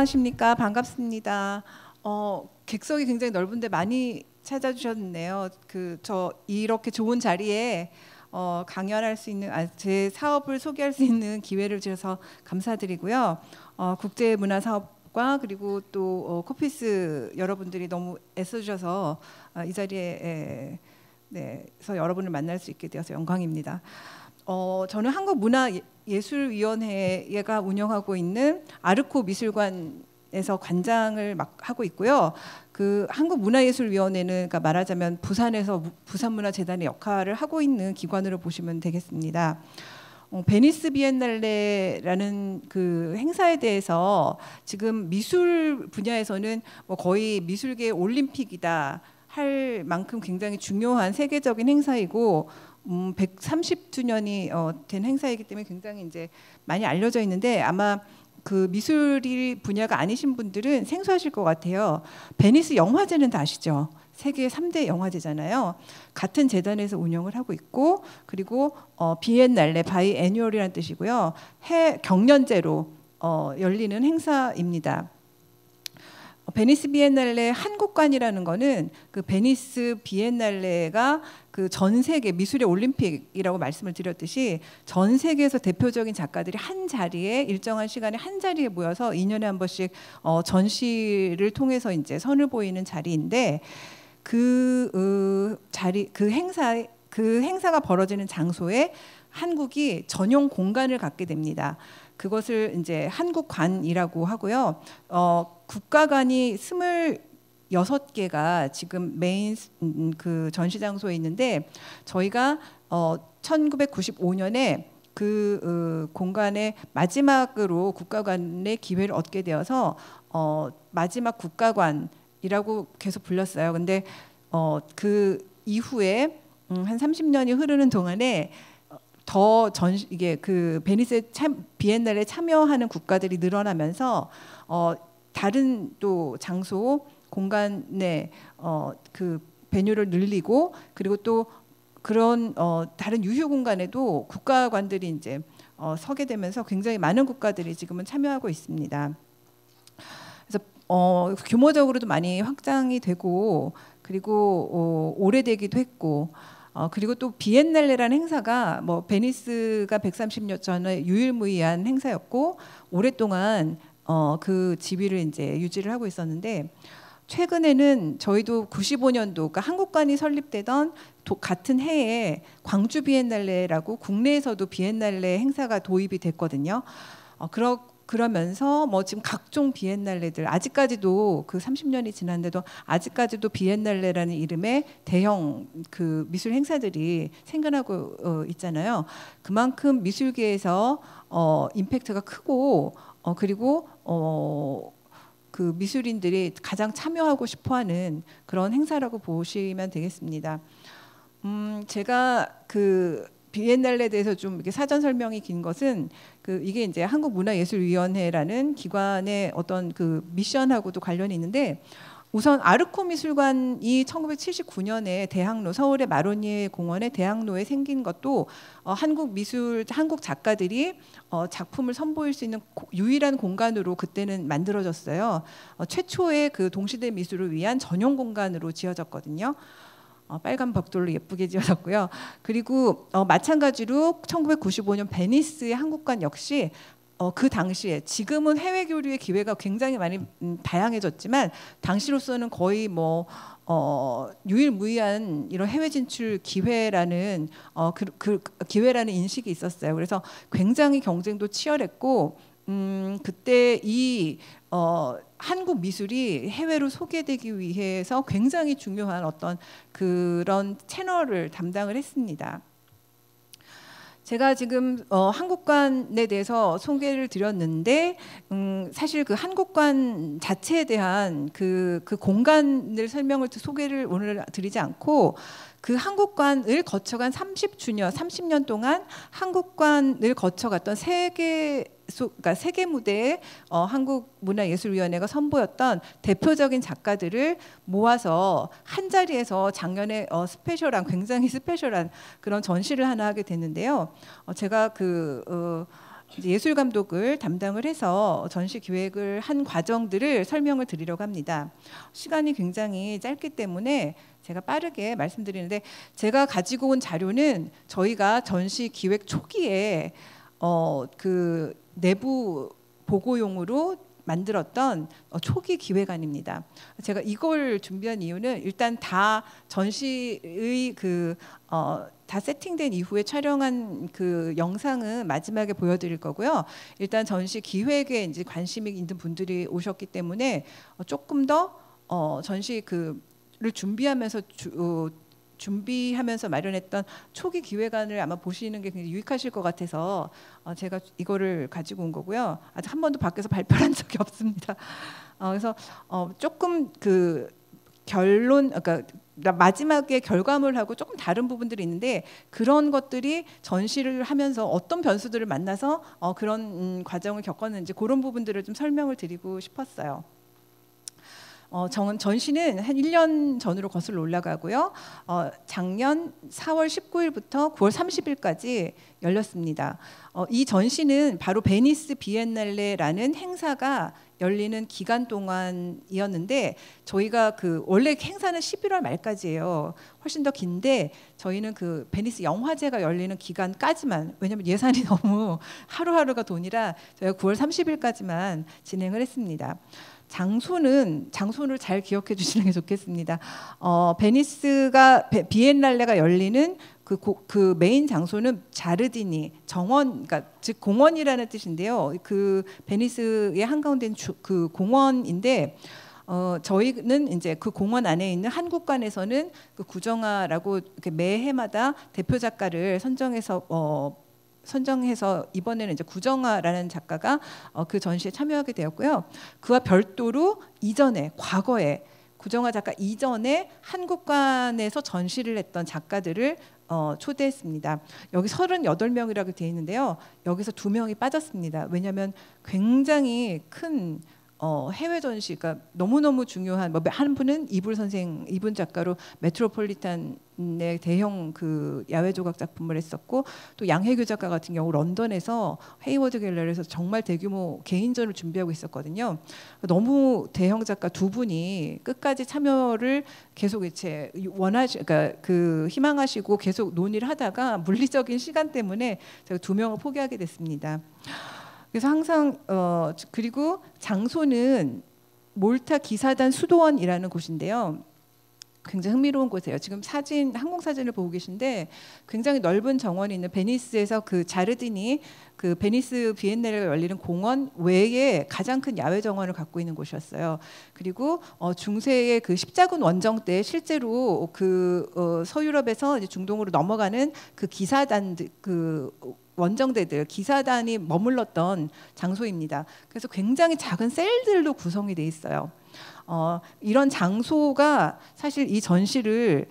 안녕하십니까. 반갑습니다. 객석이 굉장히 넓은데 많이 찾아주셨네요. 저 이렇게 좋은 자리에 강연할 수 있는, 제 사업을 소개할 수 있는 기회를 주셔서 감사드리고요. 국제문화사업과 그리고 또 코피스 여러분들이 너무 애써주셔서 이 자리에 서 여러분을 만날 수 있게 되어서 영광입니다. 저는 한국문화예술위원회가 운영하고 있는 아르코 미술관에서 관장을 하고 있고요. 그 한국문화예술위원회는 그러니까 말하자면 부산에서 부산문화재단의 역할을 하고 있는 기관으로 보시면 되겠습니다. 베니스 비엔날레라는 그 행사에 대해서 지금 미술 분야에서는 거의 미술계의 올림픽이다 할 만큼 굉장히 중요한 세계적인 행사이고 130주년이 된 행사이기 때문에 굉장히 이제 많이 알려져 있는데 아마 그 미술이 분야가 아니신 분들은 생소하실 것 같아요. 베니스 영화제는 다 아시죠? 세계 3대 영화제잖아요. 같은 재단에서 운영을 하고 있고 그리고 비엔날레 바이애뉴얼이라는 뜻이고요. 경년제로 열리는 행사입니다. 베니스 비엔날레 한국관이라는 거는 그 베니스 비엔날레가 그 전 세계 미술의 올림픽이라고 말씀을 드렸듯이 전 세계에서 대표적인 작가들이 한 자리에 일정한 시간에 한 자리에 모여서 2년에 한 번씩 전시를 통해서 이제 선을 보이는 자리인데 그 행사가 벌어지는 장소에 한국이 전용 공간을 갖게 됩니다. 그것을 이제 한국관이라고 하고요. 국가관이 26개가 지금 메인 그 전시 장소에 있는데 저희가 1995년에 그 공간에 마지막으로 국가관의 기회를 얻게 되어서 마지막 국가관이라고 계속 불렸어요. 근데 그 이후에 한 30년이 흐르는 동안에 이게 그 베니스 비엔날레에 참여하는 국가들이 늘어나면서 다른 또 장소 공간에 그 베뉴를 늘리고 그리고 또 그런 다른 유휴 공간에도 국가관들이 이제 서게 되면서 굉장히 많은 국가들이 지금은 참여하고 있습니다. 그래서 규모적으로도 많이 확장이 되고 그리고 오래되기도 했고 그리고 또 비엔날레라는 행사가 베니스가 130년 전에 유일무이한 행사였고 오랫동안 그 지위를 이제 유지를 하고 있었는데 최근에는 저희도 95년도 그러니까 한국관이 설립되던 같은 해에 광주 비엔날레라고 국내에서도 비엔날레 행사가 도입이 됐거든요. 그러면서 지금 각종 비엔날레들 아직까지도 그 30년이 지났는데도 아직까지도 비엔날레라는 이름의 대형 그 미술 행사들이 생겨나고 있잖아요. 그만큼 미술계에서 임팩트가 크고 그리고 그 미술인들이 가장 참여하고 싶어하는 그런 행사라고 보시면 되겠습니다. 제가 그 비엔날레에 대해서 좀 이렇게 사전 설명이 긴 것은 이게 이제 한국문화예술위원회라는 기관의 어떤 그 미션하고도 관련이 있는데 우선 아르코 미술관이 1979년에 대학로 서울의 마로니에 공원의 대학로에 생긴 것도 한국 작가들이 작품을 선보일 수 있는 유일한 공간으로 그때는 만들어졌어요. 최초의 그 동시대 미술을 위한 전용 공간으로 지어졌거든요. 빨간 벽돌로 예쁘게 지어졌고요. 그리고 마찬가지로 1995년 베니스의 한국관 역시 그 당시에 지금은 해외 교류의 기회가 굉장히 많이 다양해졌지만 당시로서는 거의 유일무이한 이런 해외 진출 기회라는 기회라는 인식이 있었어요. 그래서 굉장히 경쟁도 치열했고 그때 이 한국 미술이 해외로 소개되기 위해서 굉장히 중요한 어떤 그런 채널을 담당을 했습니다. 제가 지금 한국관에 대해서 소개를 드렸는데 사실 그 한국관 자체에 대한 그 공간을 소개를 오늘 드리지 않고 그 한국관을 거쳐간 30년 동안 한국관을 거쳐갔던 그러니까 세계 무대에 한국문화예술위원회가 선보였던 대표적인 작가들을 모아서 한 자리에서 작년에 굉장히 스페셜한 그런 전시를 하나 하게 됐는데요. 제가 이제 예술 감독을 담당을 해서 전시 기획을 한 과정들을 설명을 드리려고 합니다. 시간이 굉장히 짧기 때문에 제가 빠르게 말씀드리는데, 제가 가지고 온 자료는 저희가 전시 기획 초기에 그 내부 보고용으로 만들었던 초기 기획안입니다. 제가 이걸 준비한 이유는 일단 다 전시의 다 세팅된 이후에 촬영한 그 영상은 마지막에 보여드릴 거고요. 일단 전시 기획에 이제 관심이 있는 분들이 오셨기 때문에 조금 더 전시 를 준비하면서 마련했던 초기 기획안을 아마 보시는 게 굉장히 유익하실 것 같아서 제가 이거를 가지고 온 거고요. 아직 한 번도 밖에서 발표한 적이 없습니다. 그래서 조금 그 결론, 그러니까 마지막에 결과물하고 조금 다른 부분들이 있는데, 그런 것들이 전시를 하면서 어떤 변수들을 만나서 그런 과정을 겪었는지 그런 부분들을 좀 설명을 드리고 싶었어요. 전시는 한 1년 전으로 거슬러 올라가고요. 작년 4월 19일부터 9월 30일까지 열렸습니다. 이 전시는 바로 베니스 비엔날레라는 행사가 열리는 기간 동안이었는데, 저희가 원래 행사는 11월 말까지예요. 훨씬 더 긴데 저희는 그 베니스 영화제가 열리는 기간까지만, 왜냐하면 예산이 너무 하루하루가 돈이라 저희가 9월 30일까지만 진행을 했습니다. 장소를 잘 기억해 주시는 게 좋겠습니다. 비엔날레가 열리는 그 메인 장소는 자르디니 정원, 그러니까 즉 공원이라는 뜻인데요. 그 베니스의 한가운데 있는 그 공원인데, 저희는 이제 그 공원 안에 있는 한국관에서는 그 구정아라고 이렇게 매해마다 대표 작가를 선정해서 이번에는 이제 구정아라는 작가가 그 전시에 참여하게 되었고요. 그와 별도로 과거에 구정아 작가 이전에 한국관에서 전시를 했던 작가들을 초대했습니다. 여기 38명이라고 되어 있는데요. 여기서 2명이 빠졌습니다. 왜냐하면 굉장히 큰 해외 전시, 그러니까 너무너무 중요한, 한 분은 이분 작가로 메트로폴리탄의 대형 그 야외 조각 작품을 했었고, 또 양혜교 작가 같은 경우 런던에서 헤이워드 갤러리에서 정말 대규모 개인전을 준비하고 있었거든요. 너무 대형 작가 2분이 끝까지 참여를 계속 그러니까 희망하시고 계속 논의를 하다가 물리적인 시간 때문에 제가 2명을 포기하게 됐습니다. 그래서 항상 그리고 장소는 몰타 기사단 수도원이라는 곳인데요. 굉장히 흥미로운 곳이에요. 지금 항공 사진을 보고 계신데, 굉장히 넓은 정원이 있는 베니스에서 그 자르디니, 그 베니스 비엔날레가 열리는 공원 외에 가장 큰 야외 정원을 갖고 있는 곳이었어요. 그리고 중세의 그 십자군 원정 때 실제로 서유럽에서 이제 중동으로 넘어가는 그 기사단 원정대들, 기사단이 머물렀던 장소입니다. 그래서 굉장히 작은 셀들로 구성이 돼 있어요. 이런 장소가 사실 이 전시를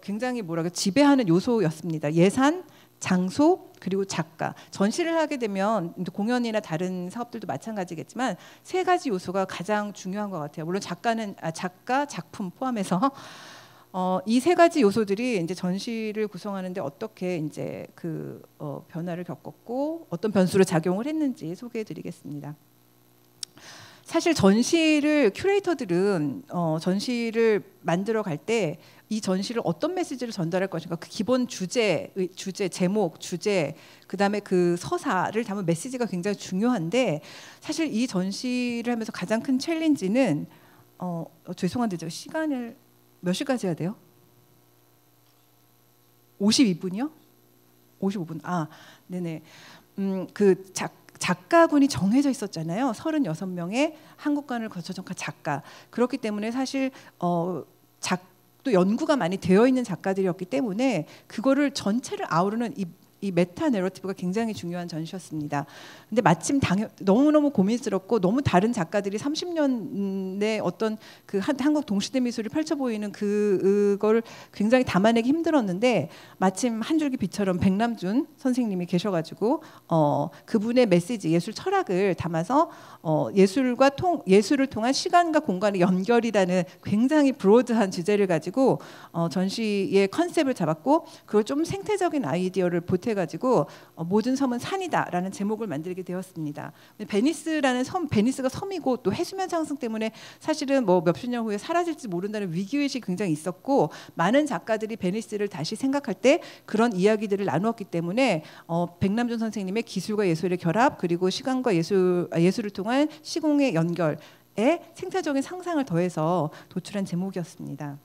굉장히 지배하는 요소였습니다. 예산, 장소, 그리고 작가. 전시를 하게 되면 공연이나 다른 사업들도 마찬가지겠지만 3가지 요소가 가장 중요한 것 같아요. 물론 작가, 작품 포함해서 이 3가지 요소들이 이제 전시를 구성하는데 어떻게 이제 변화를 겪었고 어떤 변수로 작용을 했는지 소개해드리겠습니다. 사실 큐레이터들은 전시를 만들어 갈 때 이 전시를 어떤 메시지를 전달할 것인가, 그 기본 제목, 그다음에 그 서사를 담은 메시지가 굉장히 중요한데, 사실 이 전시를 하면서 가장 큰 챌린지는 죄송한데 제가 시간을 몇 시까지 해야 돼요? 52분이요? 55분. 네네. 작가군이 정해져 있었잖아요. 36명의 한국관을 거쳐 전한 작가. 그렇기 때문에 사실 또 연구가 많이 되어 있는 작가들이었기 때문에 그거를 전체를 아우르는 이 메타 내러티브가 굉장히 중요한 전시였습니다. 근데 마침 너무너무 고민스럽고 너무 다른 작가들이 30년의 어떤 그 한국 동시대 미술을 펼쳐 보이는 그걸 굉장히 담아내기 힘들었는데, 마침 한 줄기 빛처럼 백남준 선생님이 계셔가지고 그분의 메시지, 예술 철학을 담아서 예술을 통한 시간과 공간의 연결이라는 굉장히 브로드한 주제를 가지고 전시의 컨셉을 잡았고, 그걸 좀 생태적인 아이디어를 보태 비롯해가지고 모든 섬은 산이다라는 제목을 만들게 되었습니다. 베니스라는 베니스가 섬이고 또 해수면 상승 때문에 사실은 뭐 몇십 년 후에 사라질지 모른다는 위기의식이 굉장히 있었고, 많은 작가들이 베니스를 다시 생각할 때 그런 이야기들을 나누었기 때문에 백남준 선생님의 기술과 예술의 결합, 그리고 시간과 예술을 통한 시공의 연결에 생태적인 상상을 더해서 도출한 제목이었습니다.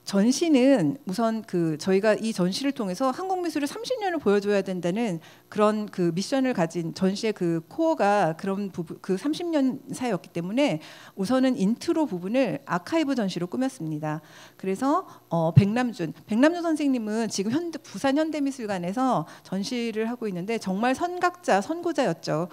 전시는 우선 저희가 이 전시를 통해서 한국 미술을 30년을 보여줘야 된다는 그런 미션을 가진 전시의 코어가 그런 부분, 30년 사이였기 때문에 우선은 인트로 부분을 아카이브 전시로 꾸몄습니다. 그래서 백남준 선생님은 지금 부산 현대미술관에서 전시를 하고 있는데 정말 선고자였죠.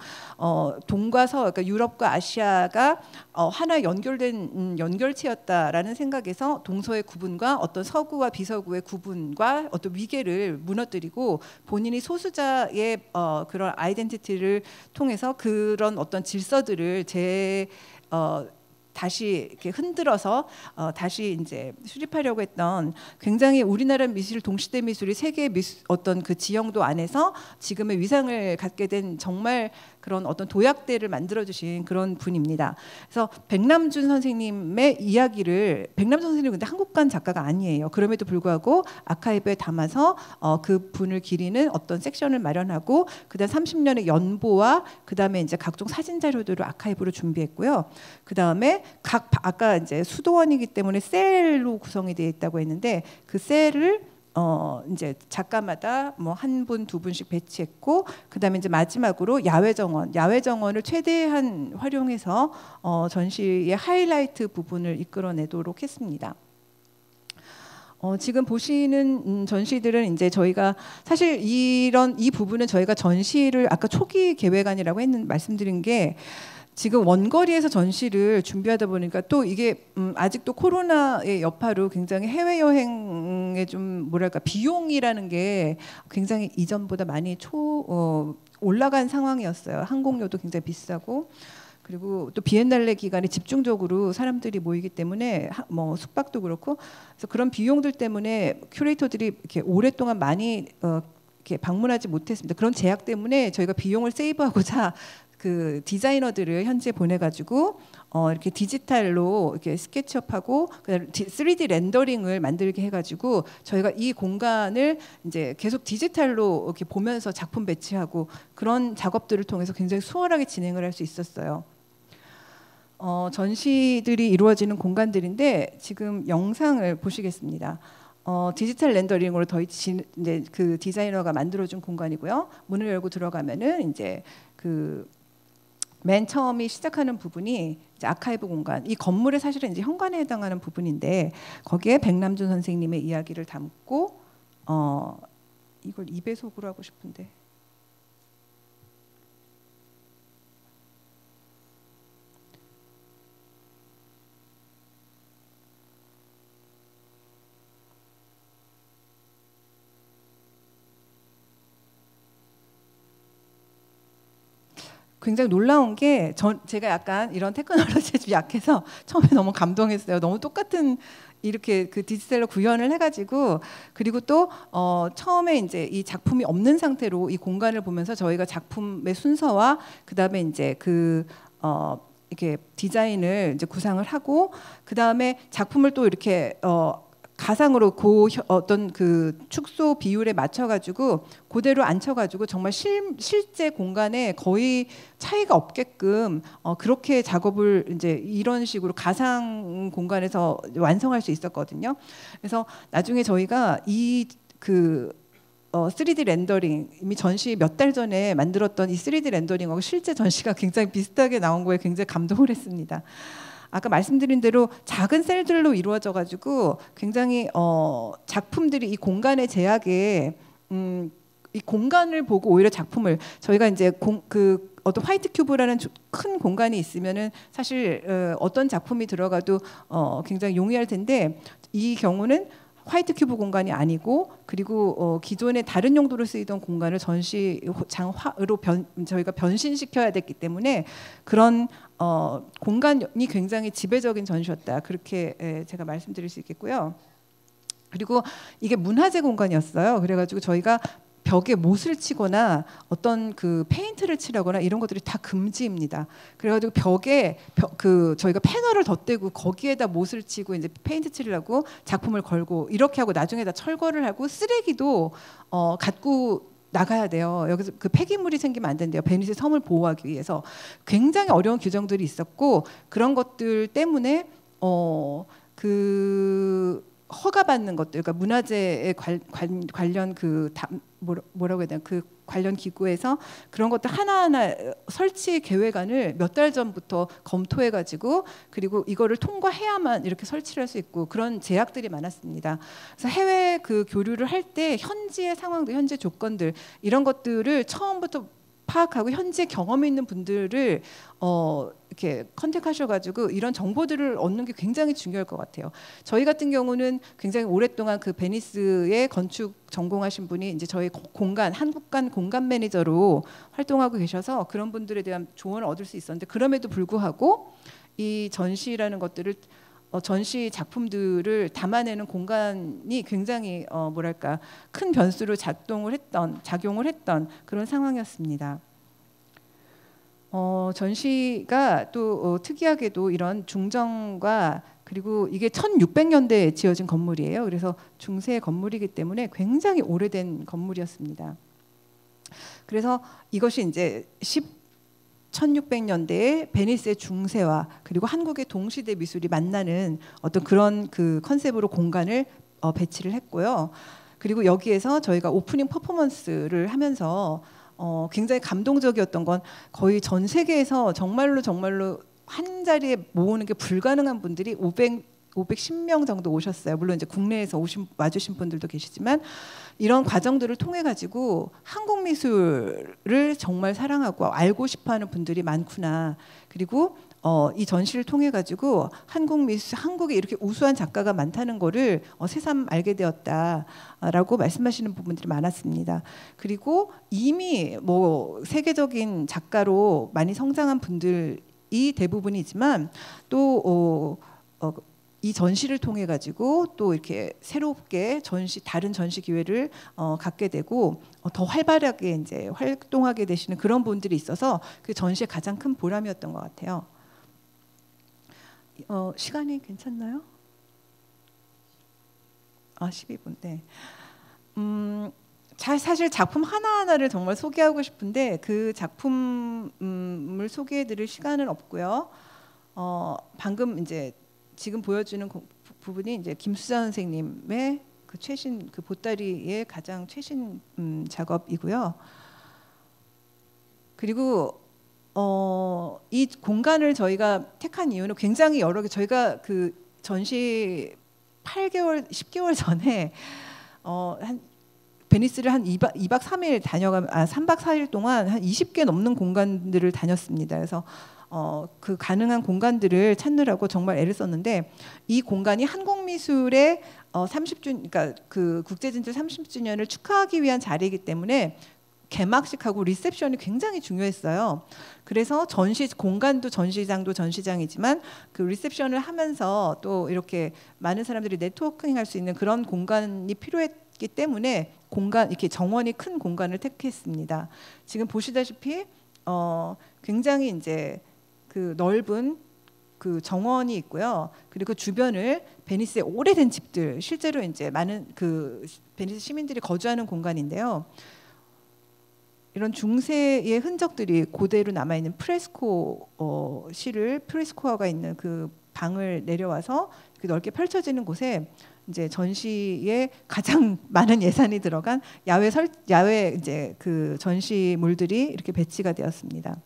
동과 서, 그러니까 유럽과 아시아가 하나 연결된 연결체였다라는 생각에서 동서의 구분과 어떤 서구와 비서구의 구분과 어떤 위계를 무너뜨리고 본인이 소수자의 그런 아이덴티티를 통해서 그런 어떤 질서들을 다시 이렇게 흔들어서 다시 이제 수립하려고 했던, 굉장히 우리나라 미술, 동시대 미술이 세계 어떤 지형도 안에서 지금의 위상을 갖게 된 정말 그런 어떤 도약대를 만들어주신 그런 분입니다. 그래서 백남준 선생님의 이야기를, 백남준 선생님은 근데 한국관 작가가 아니에요. 그럼에도 불구하고 아카이브에 담아서 그 분을 기리는 어떤 섹션을 마련하고, 그다음 30년의 연보와 그다음에 이제 각종 사진 자료들을 아카이브로 준비했고요. 그다음에 아까 이제 수도원이기 때문에 셀로 구성이 되어 있다고 했는데, 그 셀을 이제 작가마다 뭐 한 분, 두 분씩 배치했고, 그다음에 이제 마지막으로 야외 정원을 최대한 활용해서 전시의 하이라이트 부분을 이끌어내도록 했습니다. 지금 보시는 전시들은 이제 저희가 사실 이 부분은 저희가 전시를 아까 초기 계획안이라고 말씀드린 게, 지금 원거리에서 전시를 준비하다 보니까 또 이게 아직도 코로나의 여파로 굉장히 해외여행에 좀 뭐랄까 비용이라는 게 굉장히 이전보다 많이 올라간 상황이었어요. 항공료도 굉장히 비싸고, 그리고 또 비엔날레 기간에 집중적으로 사람들이 모이기 때문에 뭐 숙박도 그렇고, 그래서 그런 비용들 때문에 큐레이터들이 이렇게 오랫동안 많이 이렇게 방문하지 못했습니다. 그런 제약 때문에 저희가 비용을 세이브하고자 디자이너들을 현지에 보내가지고 이렇게 디지털로 이렇게 스케치업하고 3D 렌더링을 만들게 해가지고 저희가 이 공간을 이제 계속 디지털로 이렇게 보면서 작품 배치하고 그런 작업들을 통해서 굉장히 수월하게 진행을 할 수 있었어요. 전시들이 이루어지는 공간들인데 지금 영상을 보시겠습니다. 디지털 렌더링으로 이제 그 디자이너가 만들어준 공간이고요. 문을 열고 들어가면은 이제 맨 처음이 시작하는 부분이 이제 아카이브 공간, 이 건물의 사실은 이제 현관에 해당하는 부분인데, 거기에 백남준 선생님의 이야기를 담고 이걸 2배속으로 하고 싶은데 굉장히 놀라운 게, 제가 약간 이런 테크놀로지에 좀 약해서 처음에 너무 감동했어요. 너무 똑같은 이렇게 디지털로 구현을 해가지고, 그리고 또 처음에 이제 이 작품이 없는 상태로 이 공간을 보면서 저희가 작품의 순서와 그다음에 이제 이렇게 디자인을 이제 구상을 하고, 그다음에 작품을 또 이렇게 가상으로 어떤 축소 비율에 맞춰가지고 그대로 앉혀가지고 정말 실제 공간에 거의 차이가 없게끔 그렇게 작업을 이제 이런 식으로 가상 공간에서 완성할 수 있었거든요. 그래서 나중에 저희가 3D 렌더링, 이미 전시 몇 달 전에 만들었던 이 3D 렌더링하고 실제 전시가 굉장히 비슷하게 나온 거에 굉장히 감동을 했습니다. 아까 말씀드린 대로 작은 셀들로 이루어져 가지고 굉장히 작품들이 이 공간의 제약에 이 공간을 보고 오히려 작품을, 저희가 이제 어떤 화이트 큐브라는 큰 공간이 있으면은 사실 어떤 작품이 들어가도 굉장히 용이할 텐데, 이 경우는 화이트 큐브 공간이 아니고, 그리고 기존의 다른 용도로 쓰이던 공간을 전시장으로 저희가 변신시켜야 됐기 때문에 그런 공간이 굉장히 지배적인 전시였다, 그렇게 제가 말씀드릴 수 있겠고요. 그리고 이게 문화재 공간이었어요. 그래가지고 저희가 벽에 못을 치거나 어떤 그 페인트를 칠하거나 이런 것들이 다 금지입니다. 그래가지고 벽에 저희가 패널을 덧대고 거기에다 못을 치고 이제 페인트 칠하고 작품을 걸고 이렇게 하고 나중에 다 철거를 하고 쓰레기도 갖고 나가야 돼요. 여기서 그 폐기물이 생기면 안 된대요. 베니스 섬을 보호하기 위해서 굉장히 어려운 규정들이 있었고 그런 것들 때문에 그 허가받는 것들, 그러니까 문화재에 관련 뭐라고 해야 되나 그 관련 기구에서 그런 것들 하나하나 설치 계획안을 몇 달 전부터 검토해가지고 그리고 이거를 통과해야만 이렇게 설치를 할 수 있고 그런 제약들이 많았습니다. 그래서 해외 그 교류를 할 때 현지의 상황들, 현지 조건들 이런 것들을 처음부터 파악하고 현지 경험이 있는 분들을 이렇게 컨택하셔가지고 이런 정보들을 얻는 게 굉장히 중요할 것 같아요. 저희 같은 경우는 굉장히 오랫동안 그 베니스의 건축 전공하신 분이 이제 저희 한국관 공간 매니저로 활동하고 계셔서 그런 분들에 대한 조언을 얻을 수 있었는데 그럼에도 불구하고 이 전시라는 것들을 전시 작품들을 담아내는 공간이 굉장히 뭐랄까 큰 변수로 작용을 했던 그런 상황이었습니다. 전시가 또 특이하게도 이런 중정과 그리고 이게 1600년대에 지어진 건물이에요. 그래서 중세 건물이기 때문에 굉장히 오래된 건물이었습니다. 그래서 이것이 이제 1600년대에 베니스의 중세와 그리고 한국의 동시대 미술이 만나는 어떤 그런 그 컨셉으로 공간을 배치를 했고요. 그리고 여기에서 저희가 오프닝 퍼포먼스를 하면서 굉장히 감동적이었던 건 거의 전 세계에서 정말로 한 자리에 모으는 게 불가능한 분들이 510명 정도 오셨어요. 물론 이제 국내에서 와주신 분들도 계시지만 이런 과정들을 통해 가지고 한국 미술을 정말 사랑하고 알고 싶어하는 분들이 많구나. 그리고 이 전시를 통해 가지고 한국에 이렇게 우수한 작가가 많다는 거를 새삼 알게 되었다라고 말씀하시는 부분들이 많았습니다. 그리고 이미 뭐 세계적인 작가로 많이 성장한 분들이 대부분이지만 또 이 전시를 통해 가지고 또 이렇게 새롭게 다른 전시 기회를 갖게 되고 더 활발하게 이제 활동하게 되시는 그런 분들이 있어서 그 전시의 가장 큰 보람이었던 것 같아요. 시간이 괜찮나요? 12분. 네. 사실 작품 하나하나를 정말 소개하고 싶은데 그 작품을 소개해드릴 시간은 없고요. 방금 이제 지금 보여주는 부분이 이제 김수자 선생님의 그 최신 그 보따리의 가장 최신 작업이고요. 그리고 이 공간을 저희가 택한 이유는 굉장히 여러 개 저희가 그 전시 10개월 전에 한 베니스를 한 2박 3일 3박 4일 동안 한 20개 넘는 공간들을 다녔습니다. 그래서 그 가능한 공간들을 찾느라고 정말 애를 썼는데 이 공간이 한국미술의 30주년, 그러니까 그 국제진출 30주년을 축하하기 위한 자리이기 때문에 개막식하고 리셉션이 굉장히 중요했어요. 그래서 공간도 전시장도 전시장이지만 그 리셉션을 하면서 또 이렇게 많은 사람들이 네트워킹할 수 있는 그런 공간이 필요했기 때문에 이렇게 정원이 큰 공간을 택했습니다. 지금 보시다시피 굉장히 이제 그 넓은 그 정원이 있고요. 그리고 그 주변을 베니스의 오래된 집들, 실제로 이제 많은 그 베니스 시민들이 거주하는 공간인데요. 이런 중세의 흔적들이 그대로 남아 있는 프레스코화가 있는 그 방을 내려와서 넓게 펼쳐지는 곳에 이제 전시에 가장 많은 예산이 들어간 야외 이제 그 전시물들이 이렇게 배치가 되었습니다.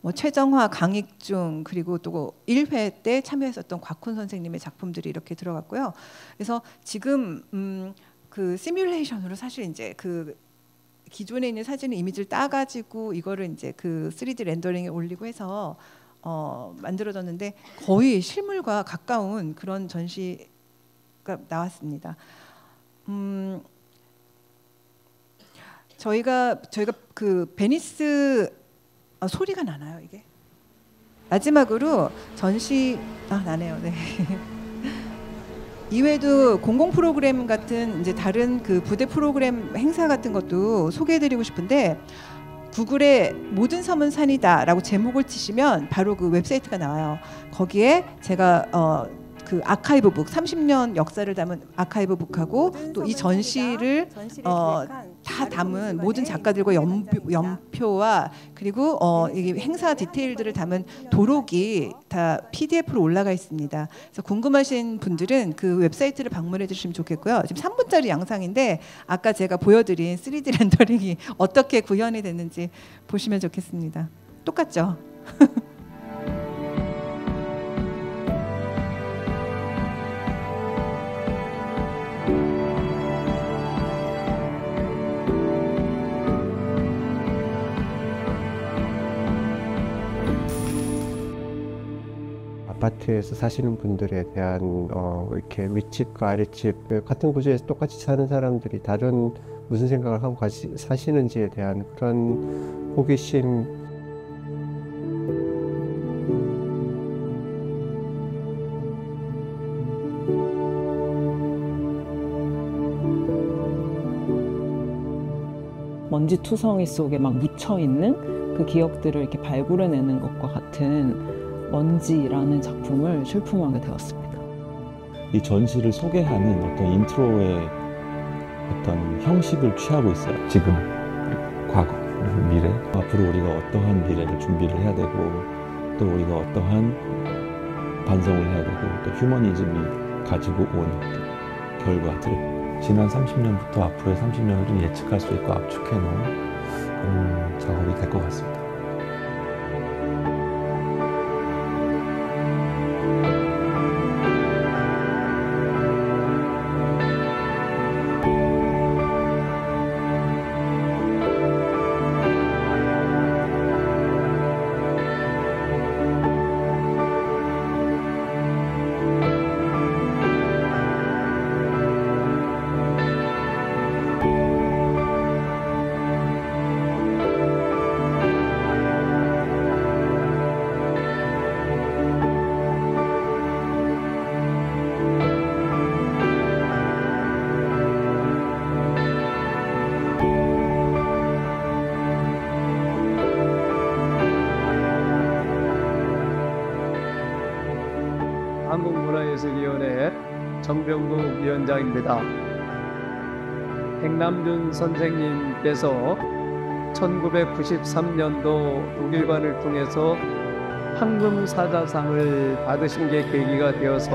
뭐 최정화, 강익중 그리고 또 1회 때 참여했었던 곽훈 선생님의 작품들이 이렇게 들어갔고요. 그래서 지금 그 시뮬레이션으로 사실 이제 그 기존에 있는 사진의 이미지를 따가지고 이거를 이제 그 3D 렌더링에 올리고 해서 만들어졌는데 거의 실물과 가까운 그런 전시가 나왔습니다. 저희가 그 베니스 소리가 나나요 이게? 마지막으로 전시 나네요. 네. 이외에도 공공 프로그램 같은 이제 다른 그 부대 프로그램 행사 같은 것도 소개해드리고 싶은데 구글에 모든 섬은 산이다라고 제목을 치시면 바로 그 웹사이트가 나와요. 거기에 제가 그 아카이브북 30년 역사를 담은 아카이브북하고 또 이 전시를 다 담은 모든 작가들과 연표와 그리고 이 행사 디테일들을 담은 도록이 다 PDF로 올라가 있습니다. 그래서 궁금하신 분들은 그 웹사이트를 방문해 주시면 좋겠고요. 지금 3분짜리 영상인데 아까 제가 보여드린 3D 렌더링이 어떻게 구현이 됐는지 보시면 좋겠습니다. 똑같죠? 아파트에서 사시는 분들에 대한 이렇게 윗집과 아랫집 같은 구조에서 똑같이 사는 사람들이 다른 무슨 생각을 하고 같이 사시는지에 대한 그런 호기심. 먼지 투성이 속에 막 묻혀 있는 그 기억들을 이렇게 발굴해내는 것과 같은 먼지라는 작품을 출품하게 되었습니다. 이 전시를 소개하는 어떤 인트로의 어떤 형식을 취하고 있어요. 지금, 과거, 그리고 미래. 앞으로 우리가 어떠한 미래를 준비를 해야 되고 또 우리가 어떠한 반성을 해야 되고 또 휴머니즘이 가지고 온 결과들. 지난 30년부터 앞으로의 30년을 좀 예측할 수 있고 압축해 놓은 그런 작업이 될 것 같습니다. 한국문화예술위원회 정병국 위원장입니다. 백남준 선생님께서 1993년도 독일관을 통해서 황금사자상을 받으신 게 계기가 되어서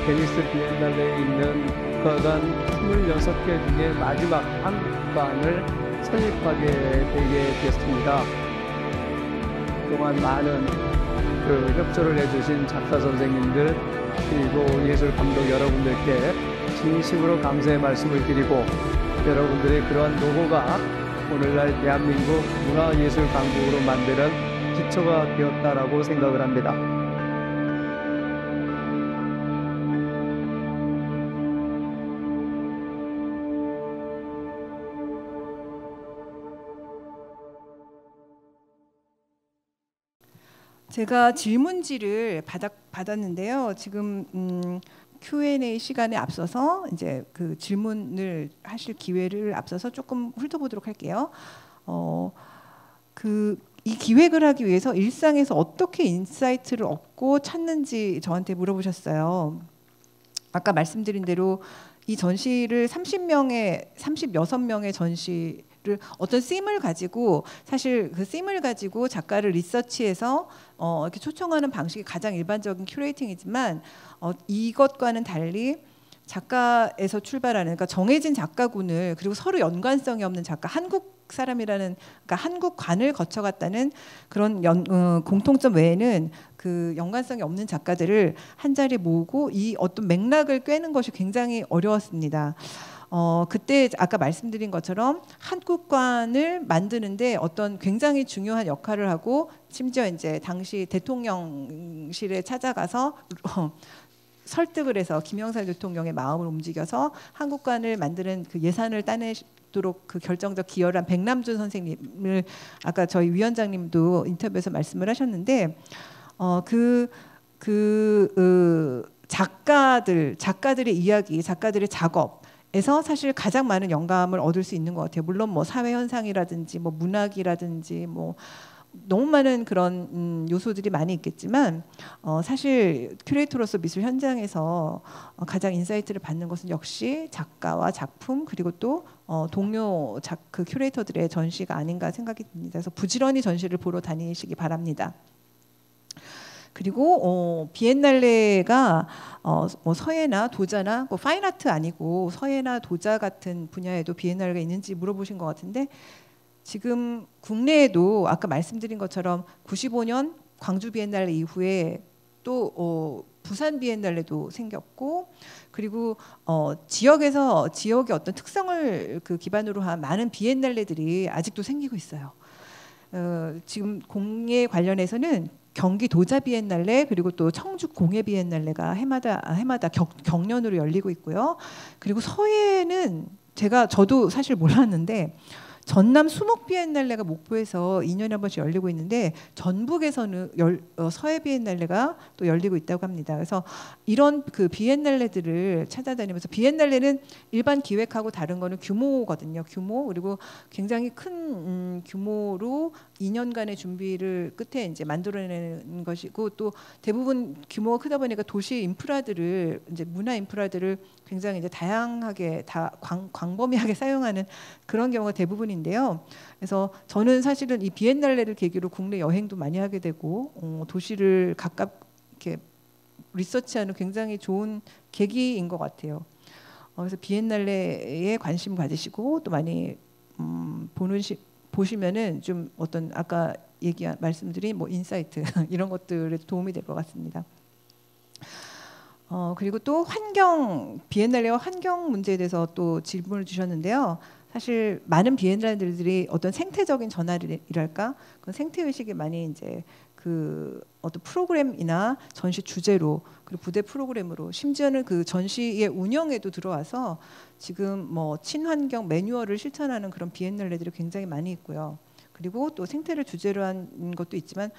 베니스 비엔날레에 있는 국가관 26개 중에 마지막 한국관을 설립하게 되게 됐습니다. 그동안 많은 협조를 해주신 작가 선생님들 그리고 예술 감독 여러분들께 진심으로 감사의 말씀을 드리고 여러분들의 그러한 노고가 오늘날 대한민국 문화예술 강국으로 만드는 기초가 되었다라고 생각을 합니다. 제가 질문지를 받았는데요. 지금 Q&A 시간에 앞서서 이제 그 질문을 하실 기회를 앞서서 조금 훑어보도록 할게요. 이 기획을 하기 위해서 일상에서 어떻게 인사이트를 얻고 찾는지 저한테 물어보셨어요. 아까 말씀드린 대로 이 전시를 36명의 전시를 어떤 씀을 가지고 사실 그 씀을 가지고 작가를 리서치해서 이렇게 초청하는 방식이 가장 일반적인 큐레이팅이지만 이것과는 달리 작가에서 출발하는 그러니까 정해진 작가군을 그리고 서로 연관성이 없는 작가 한국 사람이라는 그러니까 한국관을 거쳐갔다는 그런 공통점 외에는 그 연관성이 없는 작가들을 한 자리에 모으고 이 어떤 맥락을 꿰는 것이 굉장히 어려웠습니다. 그때 아까 말씀드린 것처럼 한국관을 만드는데 어떤 굉장히 중요한 역할을 하고 심지어 이제 당시 대통령실에 찾아가서 설득을 해서 김영삼 대통령의 마음을 움직여서 한국관을 만드는 그 예산을 따내도록 그 결정적 기여를 한 백남준 선생님을 아까 저희 위원장님도 인터뷰에서 말씀을 하셨는데 작가들의 이야기, 작가들의 작업에서 사실 가장 많은 영감을 얻을 수 있는 것 같아요. 물론 뭐 사회 현상이라든지 뭐 문학이라든지 뭐 너무 많은 그런 요소들이 많이 있겠지만 사실 큐레이터로서 미술 현장에서 가장 인사이트를 받는 것은 역시 작가와 작품 그리고 또 동료 그 큐레이터들의 전시가 아닌가 생각이 듭니다. 그래서 부지런히 전시를 보러 다니시기 바랍니다. 그리고 비엔날레가 뭐 서예나 도자나 뭐 파인아트 아니고 서예나 도자 같은 분야에도 비엔날레가 있는지 물어보신 것 같은데 지금 국내에도 아까 말씀드린 것처럼 95년 광주 비엔날레 이후에 또 부산 비엔날레도 생겼고 그리고 지역의 어떤 특성을 그 기반으로 한 많은 비엔날레들이 아직도 생기고 있어요. 지금 공예 관련해서는 경기 도자 비엔날레 그리고 또 청주 공예 비엔날레가 해마다 경년으로 열리고 있고요. 그리고 서예는 저도 사실 몰랐는데 전남 수목 비엔날레가 목포에서 2년에 한 번씩 열리고 있는데 전북에서는 서예 비엔날레가 또 열리고 있다고 합니다. 그래서 이런 그 비엔날레들을 찾아다니면서 비엔날레는 일반 기획하고 다른 거는 규모거든요. 규모 그리고 굉장히 큰 규모로 2년간의 준비를 끝에 이제 만들어내는 것이고 또 대부분 규모가 크다 보니까 도시 인프라들을 이제 문화 인프라들을 굉장히 이제 다양하게 광범위하게 사용하는 그런 경우가 대부분인데요. 그래서 저는 사실은 이 비엔날레를 계기로 국내 여행도 많이 하게 되고 도시를 가깝게 리서치하는 굉장히 좋은 계기인 것 같아요. 그래서 비엔날레에 관심 가지시고 또 많이 보시면은 좀 어떤 아까 말씀드린 뭐 인사이트 이런 것들에 도움이 될 것 같습니다. 그리고 또 비엔날레와 환경 문제에 대해서 또 질문을 주셨는데요. 사실 많은 비엔날레들이 어떤 생태적인 전환이랄까, 그런 생태 의식이 많이 이제 그 어떤 프로그램이나 전시 주제로 그리고 부대 프로그램으로 심지어는 그 전시의 운영에도 들어와서 지금 뭐 친환경 매뉴얼을 실천하는 그런 비엔날레들이 굉장히 많이 있고요. 그리고 또 생태를 주제로 한 것도 있지만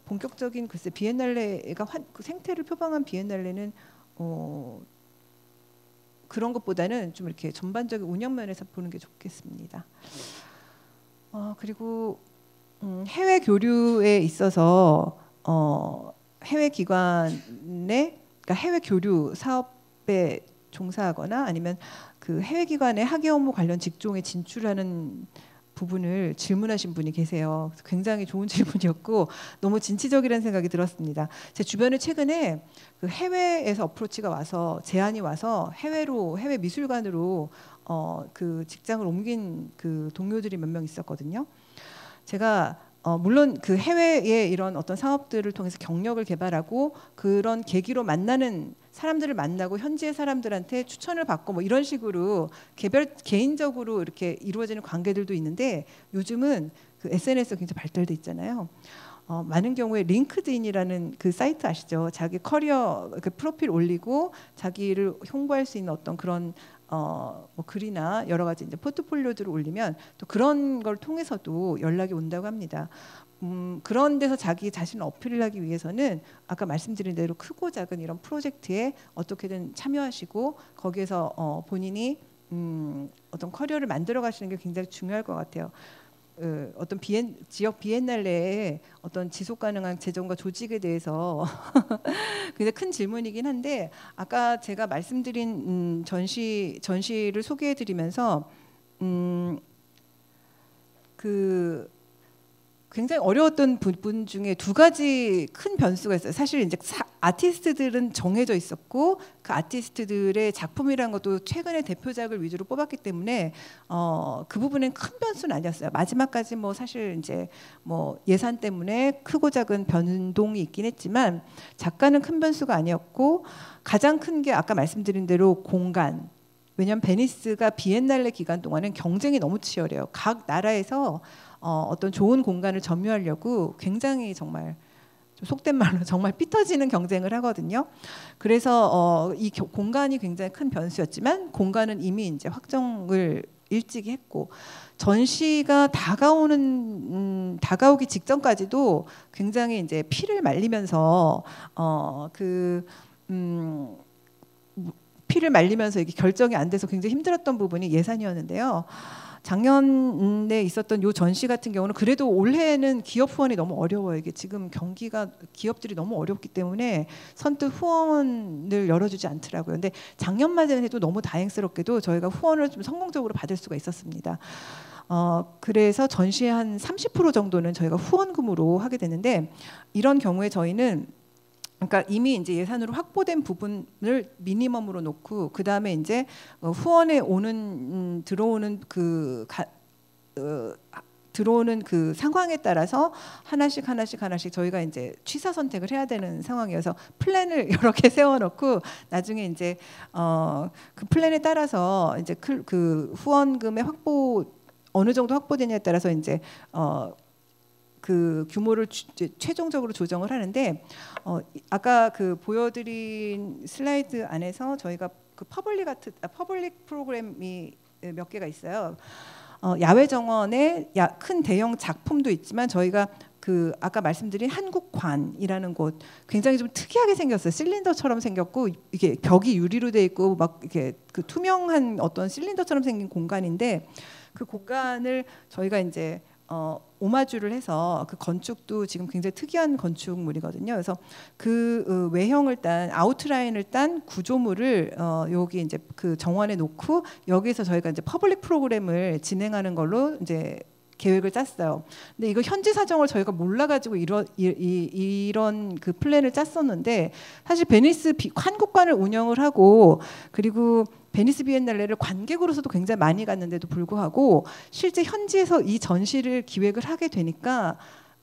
본격적인 글쎄 비엔날레가 그 생태를 표방한 비엔날레는 그런 것보다는 좀 이렇게 전반적인 운영 면에서 보는 게 좋겠습니다. 그리고 해외 교류에 있어서 해외 기관에 그러니까 해외 교류 사업에 종사하거나 아니면 그 해외 기관의 학예 업무 관련 직종에 진출하는 부분을 질문하신 분이 계세요. 굉장히 좋은 질문이었고 너무 진취적이라는 생각이 들었습니다. 제 주변에 최근에 그 해외에서 어프로치가 와서 제안이 와서 해외 미술관으로 그 직장을 옮긴 그 동료들이 몇 명 있었거든요. 제가 물론 그 해외의 이런 어떤 사업들을 통해서 경력을 개발하고 그런 계기로 만나는 사람들을 만나고 현지의 사람들한테 추천을 받고 뭐 이런 식으로 개인적으로 이렇게 이루어지는 관계들도 있는데 요즘은 그 SNS가 굉장히 발달돼 있잖아요. 많은 경우에 링크드인이라는 그 사이트 아시죠? 자기 커리어 그 프로필 올리고 자기를 홍보할 수 있는 어떤 그런 뭐 글이나 여러 가지 이제 포트폴리오들을 올리면 또 그런 걸 통해서도 연락이 온다고 합니다. 그런 데서 자기 자신을 어필을 하기 위해서는 아까 말씀드린 대로 크고 작은 이런 프로젝트에 어떻게든 참여하시고 거기에서 본인이 어떤 커리어를 만들어 가시는 게 굉장히 중요할 것 같아요. 어떤 지역 비엔날레의 어떤 지속 가능한 재정과 조직에 대해서 굉장히 큰 질문이긴 한데 아까 제가 말씀드린 전시를 소개해드리면서 그 굉장히 어려웠던 부분 중에 두 가지 큰 변수가 있어요. 사실 이제 아티스트들은 정해져 있었고 그 아티스트들의 작품이라는 것도 최근의 대표작을 위주로 뽑았기 때문에 그 부분은 큰 변수는 아니었어요. 마지막까지 뭐 사실 이제 뭐 예산 때문에 크고 작은 변동이 있긴 했지만 작가는 큰 변수가 아니었고 가장 큰 게 아까 말씀드린 대로 공간. 왜냐하면 베니스가 비엔날레 기간 동안은 경쟁이 너무 치열해요. 각 나라에서 어떤 좋은 공간을 점유하려고 굉장히 정말 좀 속된 말로 정말 피 터지는 경쟁을 하거든요. 그래서 이 공간이 굉장히 큰 변수였지만 공간은 이미 이제 확정을 일찍이 했고 전시가 다가오기 직전까지도 굉장히 이제 피를 말리면서 피를 말리면서 이게 결정이 안 돼서 굉장히 힘들었던 부분이 예산이었는데요. 작년에 있었던 요 전시 같은 경우는 그래도 올해는 기업 후원이 너무 어려워요. 이게 지금 경기가 기업들이 너무 어렵기 때문에 선뜻 후원을 열어주지 않더라고요. 근데 작년만 해도 너무 다행스럽게도 저희가 후원을 좀 성공적으로 받을 수가 있었습니다. 그래서 전시의 한 30% 정도는 저희가 후원금으로 하게 되는데 이런 경우에 저희는 그러니까 이미 이제 예산으로 확보된 부분을 미니멈으로 놓고 그 다음에 이제 후원에 오는 들어오는 들어오는 그 상황에 따라서 하나씩 저희가 이제 취사 선택을 해야 되는 상황이어서 플랜을 여러 개 세워놓고 나중에 이제 그 플랜에 따라서 이제 그 후원금의 확보 어느 정도 확보되냐에 따라서 이제 그 규모를 최종적으로 조정을 하는데 아까 그 보여드린 슬라이드 안에서 저희가 그 퍼블릭 프로그램이 몇 개가 있어요. 야외 정원에 큰 대형 작품도 있지만 저희가 그 아까 말씀드린 한국관이라는 곳 굉장히 좀 특이하게 생겼어요. 실린더처럼 생겼고 이게 벽이 유리로 돼 있고 막 이렇게 그 투명한 어떤 실린더처럼 생긴 공간인데 그 공간을 저희가 이제 오마주를 해서 그 건축도 지금 굉장히 특이한 건축물이거든요. 그래서 그 외형을 딴 아웃라인을 딴 구조물을 여기 이제 그 정원에 놓고 여기서 저희가 이제 퍼블릭 프로그램을 진행하는 걸로 이제 계획을 짰어요. 근데 이거 현지 사정을 저희가 몰라가지고 이런 그 플랜을 짰었는데 사실 베니스 한국관을 운영을 하고 그리고 베니스 비엔날레를 관객으로서도 굉장히 많이 갔는데도 불구하고 실제 현지에서 이 전시를 기획을 하게 되니까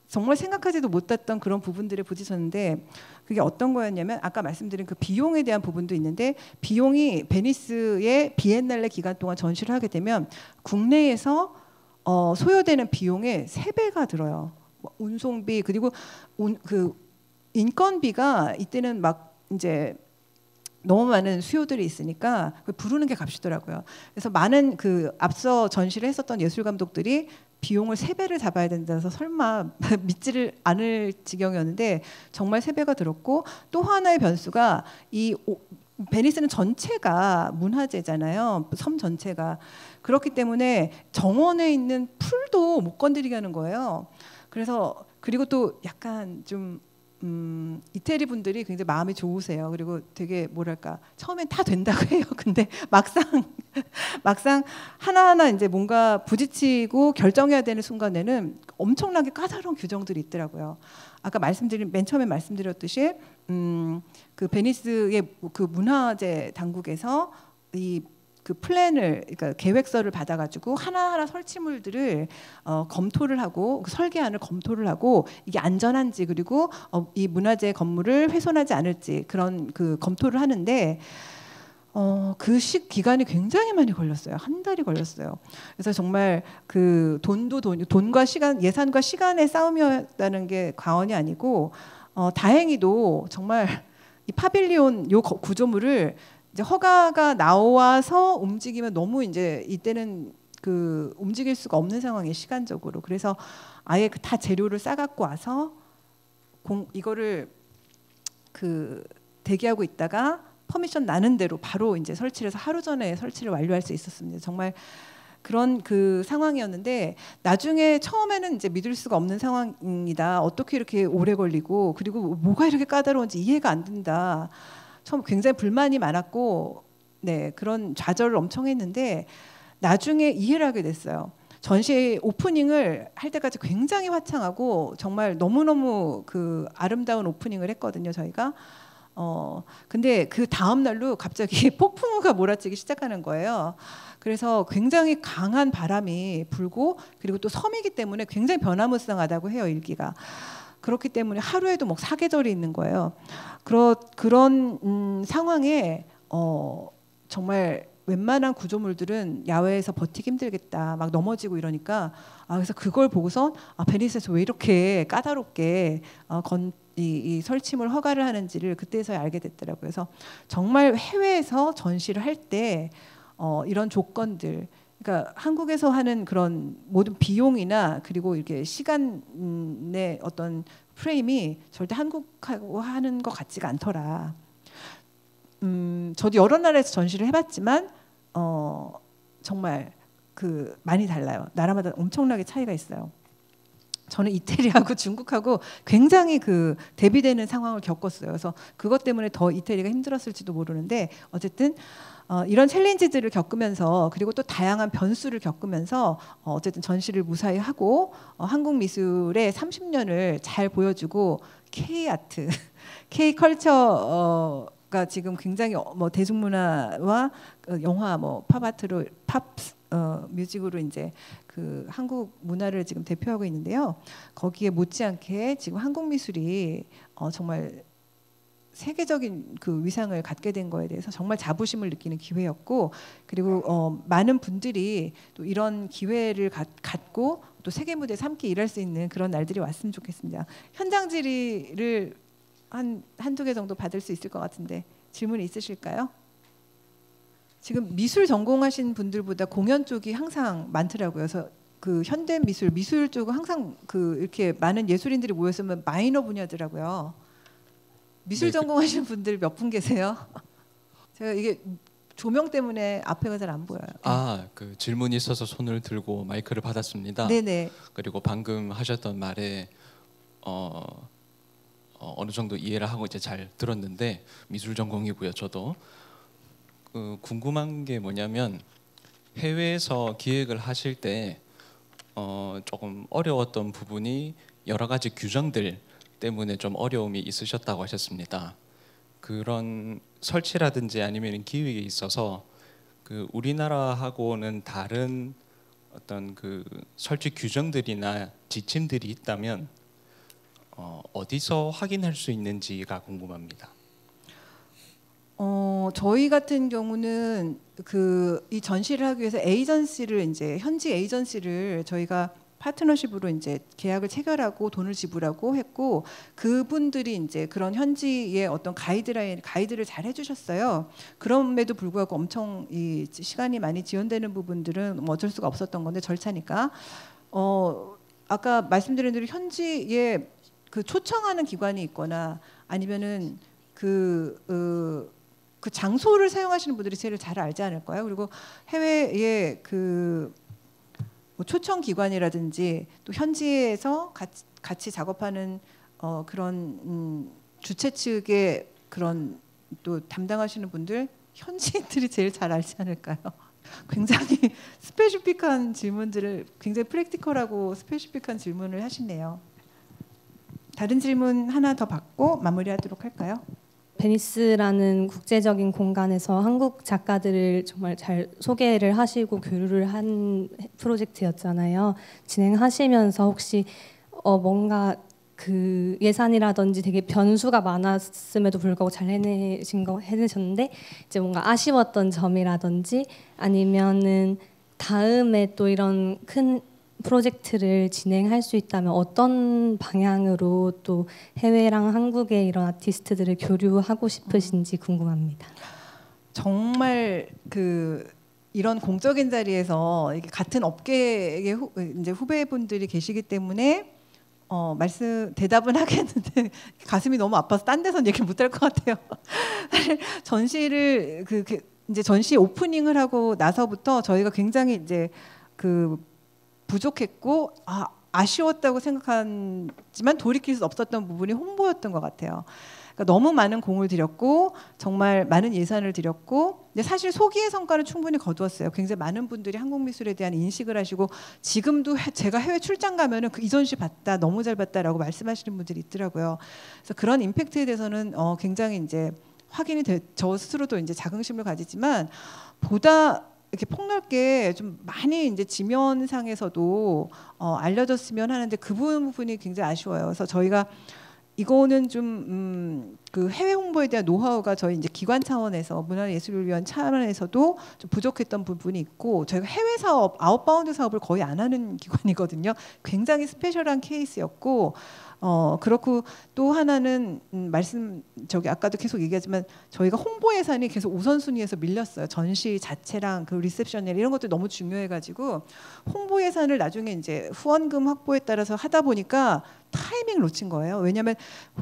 정말 생각하지도 못했던 그런 부분들에 부딪혔는데 그게 어떤 거였냐면 아까 말씀드린 그 비용에 대한 부분도 있는데 비용이 베니스의 비엔날레 기간 동안 전시를 하게 되면 국내에서 소요되는 비용의 3배가 들어요. 운송비 그리고 그 인건비가 이때는 막 이제 너무 많은 수요들이 있으니까 부르는 게 값이더라고요. 그래서 많은 그 앞서 전시를 했었던 예술 감독들이 비용을 3배를 잡아야 된다서 설마 믿지를 않을 지경이었는데 정말 3배가 들었고 또 하나의 변수가 이 베니스는 전체가 문화재잖아요. 섬 전체가. 그렇기 때문에 정원에 있는 풀도 못 건드리게 하는 거예요. 그래서 그리고 또 약간 좀 이태리 분들이 굉장히 마음이 좋으세요. 그리고 되게 뭐랄까 처음엔 다 된다고 해요. 근데 막상 하나하나 이제 뭔가 부딪히고 결정해야 되는 순간에는 엄청나게 까다로운 규정들이 있더라고요. 아까 맨 처음에 말씀드렸듯이 그 베니스의 그 문화재 당국에서 그 플랜을 그러니까 계획서를 받아가지고 하나하나 설치물들을 검토를 하고 그 설계안을 검토를 하고 이게 안전한지 그리고 이 문화재 건물을 훼손하지 않을지 그런 그 검토를 하는데 그 기간이 굉장히 많이 걸렸어요. 한 달이 걸렸어요. 그래서 정말 그 돈과 시간 예산과 시간의 싸움이었다는 게 과언이 아니고 다행히도 정말 이 파빌리온 요 구조물을 이제 허가가 나와서 움직이면 너무 이제 이때는 그 움직일 수가 없는 상황이에요. 시간적으로. 그래서 아예 다 재료를 싸갖고 와서 이거를 그 대기하고 있다가 퍼미션 나는 대로 바로 이제 설치를 해서 하루 전에 설치를 완료할 수 있었습니다. 정말 그런 그 상황이었는데 나중에 처음에는 이제 믿을 수가 없는 상황이다. 어떻게 이렇게 오래 걸리고 그리고 뭐가 이렇게 까다로운지 이해가 안 된다. 처음 굉장히 불만이 많았고 네 그런 좌절을 엄청 했는데 나중에 이해를 하게 됐어요. 전시 오프닝을 할 때까지 굉장히 화창하고 정말 너무너무 그 아름다운 오프닝을 했거든요. 저희가 근데 그 다음 날로 갑자기 폭풍우가 몰아치기 시작하는 거예요. 그래서 굉장히 강한 바람이 불고 그리고 또 섬이기 때문에 굉장히 변화무쌍하다고 해요. 일기가. 그렇기 때문에 하루에도 뭐 사계절이 있는 거예요. 그런 상황에 정말 웬만한 구조물들은 야외에서 버티기 힘들겠다. 막 넘어지고 이러니까 그래서 그걸 보고서 베니스에서 왜 이렇게 까다롭게 이 설치물 허가를 하는지를 그때서야 알게 됐더라고요. 그래서 정말 해외에서 전시를 할 때 이런 조건들 그러니까 한국에서 하는 그런 모든 비용이나 그리고 이렇게 시간의 어떤 프레임이 절대 한국하고 하는 것 같지가 않더라. 저도 여러 나라에서 전시를 해봤지만 정말 많이 달라요. 나라마다 엄청나게 차이가 있어요. 저는 이태리하고 중국하고 굉장히 대비되는 상황을 겪었어요. 그래서 그것 때문에 더 이태리가 힘들었을지도 모르는데 어쨌든 이런 챌린지들을 겪으면서 그리고 또 다양한 변수를 겪으면서 어쨌든 전시를 무사히 하고 한국 미술의 30년을 잘 보여주고 K-아트, K-컬처가 지금 굉장히 대중문화와 영화, 팝아트로 뮤직으로 이제 한국 문화를 지금 대표하고 있는데요. 거기에 못지않게 지금 한국 미술이 정말 세계적인 위상을 갖게 된 거에 대해서 정말 자부심을 느끼는 기회였고, 그리고 많은 분들이 또 이런 기회를 갖고 또 세계 무대에서 함께 일할 수 있는 그런 날들이 왔으면 좋겠습니다. 현장 질의를 한두 개 정도 받을 수 있을 것 같은데 질문이 있으실까요? 지금 미술 전공하신 분들보다 공연 쪽이 항상 많더라고요. 그래서 현대 미술 쪽은 항상 이렇게 많은 예술인들이 모였으면 마이너 분야더라고요. 미술 전공하시는 분들 몇 분 계세요? 제가 이게 조명 때문에 앞에가 잘 안 보여요. 질문이 있어서 손을 들고 마이크를 받았습니다. 네네. 그리고 방금 하셨던 말에 어느 정도 이해를 하고 이제 잘 들었는데, 미술 전공이고요. 저도 궁금한 게 뭐냐면, 해외에서 기획을 하실 때 조금 어려웠던 부분이 여러 가지 규정들 때문에 좀 어려움이 있으셨다고 하셨습니다. 그런 설치라든지 아니면 기획에 있어서 우리나라하고는 다른 어떤 설치 규정들이나 지침들이 있다면 어디서 확인할 수 있는지가 궁금합니다. 저희 같은 경우는 이 전시를 하기 위해서 현지 에이전시를 저희가 파트너십으로 이제 계약을 체결하고 돈을 지불하고 했고, 그분들이 이제 그런 현지의 어떤 가이드를 잘 해주셨어요. 그럼에도 불구하고 엄청 이 시간이 많이 지연되는 부분들은 어쩔 수가 없었던 건데, 절차니까. 아까 말씀드린 대로 현지에 초청하는 기관이 있거나 아니면은 그 장소를 사용하시는 분들이 제일 잘 알지 않을까요? 그리고 해외에 초청 기관이라든지 또 현지에서 같이 작업하는 그런 주최 측의 그런 또 담당하시는 분들, 현지인들이 제일 잘 알지 않을까요? 굉장히 스페시픽한 질문들을, 굉장히 프랙티컬하고 스페시픽한 질문을 하시네요. 다른 질문 하나 더 받고 마무리하도록 할까요? 베니스라는 국제적인 공간에서 한국 작가들을 정말 잘 소개를 하시고 교류를 한 프로젝트였잖아요. 진행하시면서 혹시 뭔가 예산이라든지 되게 변수가 많았음에도 불구하고 잘 해내셨는데 이제 뭔가 아쉬웠던 점이라든지, 아니면은 다음에 또 이런 큰 프로젝트를 진행할 수 있다면 어떤 방향으로 또 해외랑 한국의 이런 아티스트들을 교류하고 싶으신지 궁금합니다. 정말 이런 공적인 자리에서 같은 업계의 이제 후배분들이 계시기 때문에 대답은 하겠는데 가슴이 너무 아파서 딴 데선 얘기를 못할 것 같아요. 전시를 이제 전시 오프닝을 하고 나서부터 저희가 굉장히 이제 부족했고 아쉬웠다고 생각하지만 돌이킬 수 없었던 부분이 홍보였던 것 같아요. 그러니까 너무 많은 공을 들였고 정말 많은 예산을 들였고, 근데 사실 소기의 성과는 충분히 거두었어요. 굉장히 많은 분들이 한국 미술에 대한 인식을 하시고, 지금도 제가 해외 출장 가면은 이 전시 봤다, 너무 잘 봤다라고 말씀하시는 분들이 있더라고요. 그래서 그런 임팩트에 대해서는 굉장히 이제 확인이 저 스스로도 이제 자긍심을 가지지만, 보다 이렇게 폭넓게 좀 많이 이제 지면상에서도 알려졌으면 하는데 그 부분이 굉장히 아쉬워요. 그래서 저희가 이거는 좀 해외 홍보에 대한 노하우가 저희 이제 기관 차원에서 문화예술위원 차원에서도 좀 부족했던 부분이 있고, 저희가 해외 사업, 아웃바운드 사업을 거의 안 하는 기관이거든요. 굉장히 스페셜한 케이스였고, 그렇고 또 하나는 아까도 계속 얘기하지만 저희가 홍보 예산이 계속 우선순위에서 밀렸어요. 전시 자체랑 그 리셉션 이런 것도 너무 중요해가지고 홍보 예산을 나중에 이제 후원금 확보에 따라서 하다 보니까 타이밍을 놓친 거예요. 왜냐하면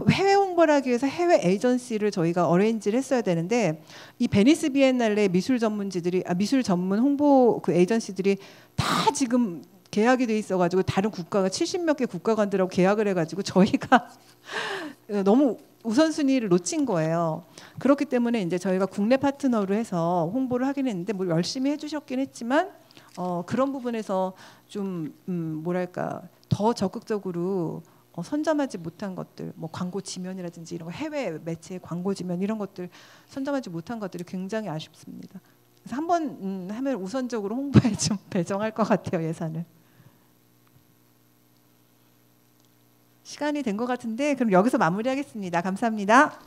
해외 홍보를 하기 위해서 해외 에이전시를 저희가 어레인지를 했어야 되는데 이 베니스 비엔날레 미술 전문 홍보 그 에이전시들이 다 지금 계약이 돼 있어가지고 다른 국가가 70몇 개 국가관들하고 계약을 해가지고 저희가 너무 우선순위를 놓친 거예요. 그렇기 때문에 이제 저희가 국내 파트너로 해서 홍보를 하긴 했는데 뭐 열심히 해주셨긴 했지만 그런 부분에서 좀 뭐랄까 더 적극적으로 선점하지 못한 것들, 뭐 광고 지면이라든지 이런 거 해외 매체 광고 지면 이런 것들 선점하지 못한 것들이 굉장히 아쉽습니다. 그래서 한번 하면 우선적으로 홍보에 좀 배정할 것 같아요, 예산을. 시간이 된 것 같은데 그럼 여기서 마무리하겠습니다. 감사합니다.